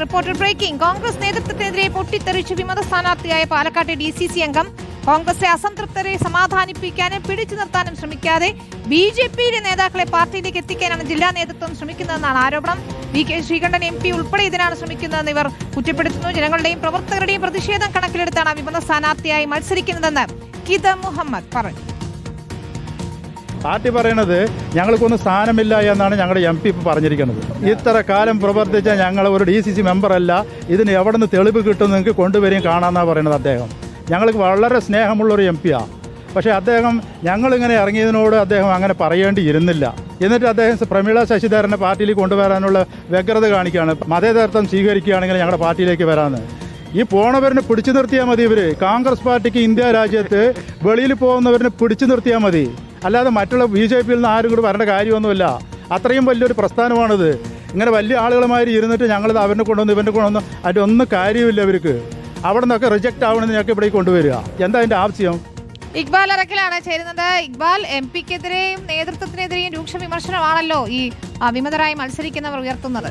Reporter breaking. Congress നേതൃത്വത്തിനെതിരെ പൊട്ടിത്തെറിച്ച് വിമത സ്ഥാനാർത്ഥിയായ പാലക്കാട്ടെ DCC അംഗം കോൺഗ്രസിലെ അസംതൃപ്തരെ സമാധാനിപ്പിക്കാനും പിടിച്ചു നിർത്താനും ശ്രമിക്കാതെ BJPയിലെ നേതാക്കളെ പാർട്ടിയിലേക്ക് എത്തിക്കാനാണ് ജില്ലാ നേതൃത്വം ശ്രമിക്കുന്നതെന്നാണ് ആരോപണം. VK ശ്രീകണ്ഠൻ MP ഉൾപ്പെടെ ഇതിനാണ് ശ്രമിക്കുന്നതെന്ന് ഇവർ കുറ്റപ്പെടുത്തുന്നു. ജനങ്ങളുടെയും പ്രവർത്തകരുടെയും പ്രതിഷേധം കണക്കിലെടുത്താണ് വിമത സ്ഥാനാർത്ഥിയായി മത്സരിക്കുന്നതെന്ന് കിദർ മുഹമ്മദ് പറഞ്ഞു. പാർട്ടി പറയണത് ഞങ്ങൾക്കൊന്നും സ്ഥാനമില്ല എന്നാണ് ഞങ്ങളുടെ MP പറഞ്ഞിരിക്കുന്നത്. ഇത്ര കാലം പ്രവർത്തിച്ച ഞങ്ങൾ ഒരു DCC മെമ്പറല്ല, ഇതിന് എവിടെ നിന്ന് തെളിവ് കിട്ടും നിങ്ങൾക്ക് കൊണ്ടുവരികയും കാണാമെന്നാണ് പറയുന്നത്. അദ്ദേഹം ഞങ്ങൾക്ക് വളരെ സ്നേഹമുള്ളൊരു MP-യാണ്. പക്ഷേ അദ്ദേഹം ഞങ്ങളിങ്ങനെ ഇറങ്ങിയതിനോട് അദ്ദേഹം അങ്ങനെ പറയേണ്ടിയിരുന്നില്ല. എന്നിട്ട് അദ്ദേഹം പ്രമീള ശശിധരനെ പാർട്ടിയിൽ കൊണ്ടുവരാനുള്ള വ്യഗ്രത കാണിക്കുകയാണ്. മതേതരത്വം സ്വീകരിക്കുകയാണെങ്കിൽ ഞങ്ങളുടെ പാർട്ടിയിലേക്ക് വരാമെന്ന്. ഈ പോണവരിനെ പിടിച്ചു നിർത്തിയാൽ മതി. ഇവർ കോൺഗ്രസ് പാർട്ടിക്ക് ഇന്ത്യ രാജ്യത്ത് വെളിയിൽ പോകുന്നവരിനെ പിടിച്ചു നിർത്തിയാൽ മതി, അല്ലാതെ മറ്റുള്ള BJPയിൽ നിന്ന് ആരും കൂടി വരേണ്ട കാര്യമൊന്നുമില്ല. അത്രയും വലിയൊരു പ്രസ്ഥാനമാണിത്. ഇങ്ങനെ വലിയ ആളുകളുമായി ഇരുന്നിട്ട് ഞങ്ങളിത് അവരെ കൊണ്ടുവന്ന് ഇവൻ്റെ കൊണ്ടുവന്ന് അതിൻ്റെ ഒന്നും കാര്യമില്ല. ഇവർക്ക് അവിടെ നിന്നൊക്കെ റിജക്റ്റ് ആവണമെന്ന് ഞങ്ങൾക്ക് ഇവിടെ കൊണ്ടുവരിക. എന്താ അതിൻ്റെ ആവശ്യം? ഇക്ബാൽ അറക്കലാണ് ചേരുന്നത്. ഇക്ബാൽ, MP-ക്കെതിരെയും നേതൃത്വത്തിനെതിരെയും രൂക്ഷ വിമർശനമാണല്ലോ ഈ വിമതരായി മത്സരിക്കുന്നവർ ഉയർത്തുന്നത്.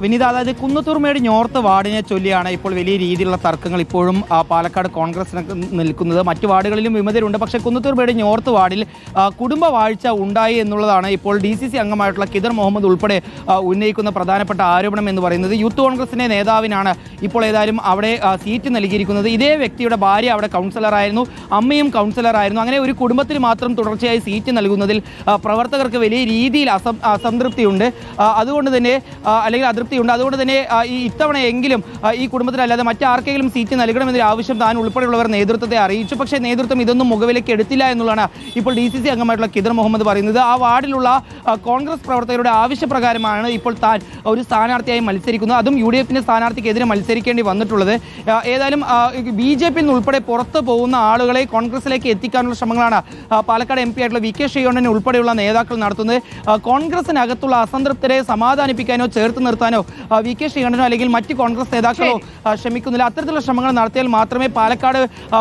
വിനീത, അതായത് കുന്നത്തൂർമേട് നോർത്ത് വാർഡിനെ ചൊല്ലിയാണ് ഇപ്പോൾ വലിയ രീതിയിലുള്ള തർക്കങ്ങൾ ഇപ്പോഴും പാലക്കാട് കോൺഗ്രസിന് നിൽക്കുന്നത്. മറ്റു വാർഡുകളിലും വിമതരുണ്ട്. പക്ഷേ കുന്നത്തൂർമേട് നോർത്ത് വാർഡിൽ കുടുംബ വാഴ്ച ഉണ്ടായി എന്നുള്ളതാണ് ഇപ്പോൾ DCC അംഗമായിട്ടുള്ള കിദർ മുഹമ്മദ് ഉൾപ്പെടെ ഉന്നയിക്കുന്ന പ്രധാനപ്പെട്ട ആരോപണം എന്ന് പറയുന്നത്. യൂത്ത് കോൺഗ്രസിൻ്റെ നേതാവിനാണ് ഇപ്പോൾ ഏതായാലും അവിടെ സീറ്റ് നൽകിയിരിക്കുന്നത്. ഇതേ വ്യക്തിയുടെ ഭാര്യ അവിടെ കൗൺസിലറായിരുന്നു, അമ്മയും കൗൺസിലറായിരുന്നു. അങ്ങനെ ഒരു കുടുംബത്തിന് മാത്രം തുടർച്ചയായി സീറ്റ് നൽകുന്നതിൽ പ്രവർത്തകർക്ക് വലിയ രീതിയിൽ അസംതൃപ്തിയുണ്ട്. അതുകൊണ്ട് തന്നെ അല്ലെങ്കിൽ അതൃപ്തിയുണ്ട്. അതുകൊണ്ട് തന്നെ ഈ ഇത്തവണയെങ്കിലും ഈ കുടുംബത്തിനല്ലാതെ മറ്റാർക്കെങ്കിലും സീറ്റ് നൽകണമെന്നൊരു ആവശ്യം താൻ ഉൾപ്പെടെയുള്ളവർ നേതൃത്വത്തെ അറിയിച്ചു. പക്ഷേ നേതൃത്വം ഇതൊന്നും മുഖവിലേക്ക് എടുത്തില്ല എന്നുള്ളതാണ് ഇപ്പോൾ DCC അംഗമായിട്ടുള്ള കിദർ മുഹമ്മദ് പറയുന്നത്. ആ വാർഡിലുള്ള കോൺഗ്രസ് പ്രവർത്തകരുടെ ആവശ്യപ്രകാരമാണ് ഇപ്പോൾ താൻ ഒരു സ്ഥാനാർത്ഥിയായി മത്സരിക്കുന്നത്. അതും UDFിൻ്റെ സ്ഥാനാർത്ഥിക്കെതിരെ മത്സരിക്കേണ്ടി വന്നിട്ടുള്ളത്. ഏതായാലും BJPയിൽ നിന്ന് ഉൾപ്പെടെ പുറത്തു പോകുന്ന ആളുകളെ കോൺഗ്രസിലേക്ക് എത്തിക്കാനുള്ള ശ്രമങ്ങളാണ് പാലക്കാട് MP ആയിട്ടുള്ള VK ശ്രീകണ്ഠൻ ഉൾപ്പെടെയുള്ള നേതാക്കൾ നടത്തുന്നത്. കോൺഗ്രസിനകത്തുള്ള അസംതൃപ്തരെ സമാധാനിപ്പിക്കാനോ ചേർത്ത് നിർത്താനോ VK ശ്രീകണ്ഠനോ അല്ലെങ്കിൽ മറ്റ് കോൺഗ്രസ് നേതാക്കളോ ശ്രമിക്കുന്നില്ല. അത്തരത്തിലുള്ള ശ്രമങ്ങൾ നടത്തിയാൽ മാത്രമേ പാലക്കാട്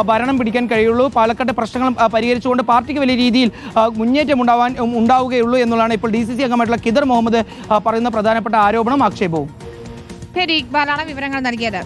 ഭരണം പിടിക്കാൻ കഴിയുള്ളൂ. പാലക്കാട് പ്രശ്നങ്ങൾ പരിഹരിച്ചുകൊണ്ട് പാർട്ടിക്ക് വലിയ രീതിയിൽ മുന്നേറ്റം ഉണ്ടാവുകയുള്ളൂ എന്നുള്ളതാണ് ഇപ്പോൾ DCC അംഗമായിട്ടുള്ള കിദർ മുഹമ്മദ് പറയുന്ന പ്രധാനപ്പെട്ട ആരോപണം ആക്ഷേപവും. ഇക്ബാലാണ് വിവരങ്ങൾ നൽകിയത്.